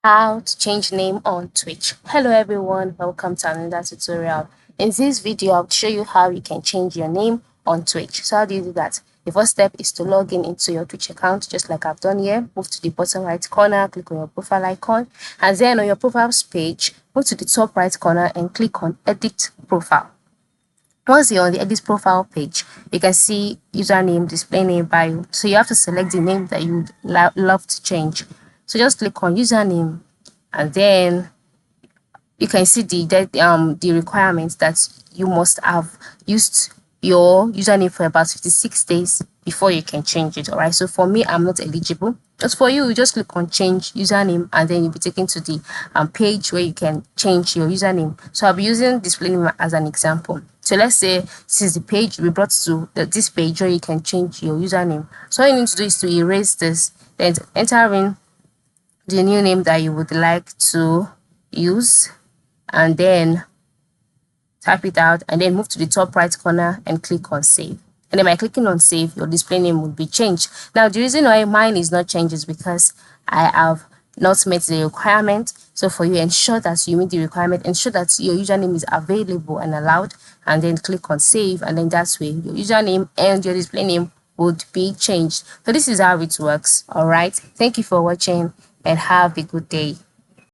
How to change name on Twitch. Hello everyone, welcome to another tutorial. In this video I'll show you how you can change your name on Twitch. So how do you do that? The first step is to log in into your Twitch account, just like I've done here. Move to the bottom right corner, click on your profile icon, and then on your profiles page, move to the top right corner and click on edit profile. Once you're on the edit profile page, you can see username, display name, bio. So you have to select the name that you would love to change. So just click on username, and then you can see the requirements that you must have used your username for about 56 days before you can change it. All right, so for me, I'm not eligible. Just for you, you just click on change username, and then you'll be taken to the page where you can change your username. So I'll be using display name as an example. So let's say this is the page we brought to this page where you can change your username. So all you need to do is to erase this, then enter in the new name that you would like to use, and then type it out, and then move to the top right corner and click on save. And then by clicking on save, your display name will be changed. Now the reason why mine is not changed is because I have not met the requirement. So for you, ensure that you meet the requirement, ensure that your username is available and allowed, and then click on save, and then that's way your username and your display name would be changed. So this is how it works. All right, thank you for watching and have a good day.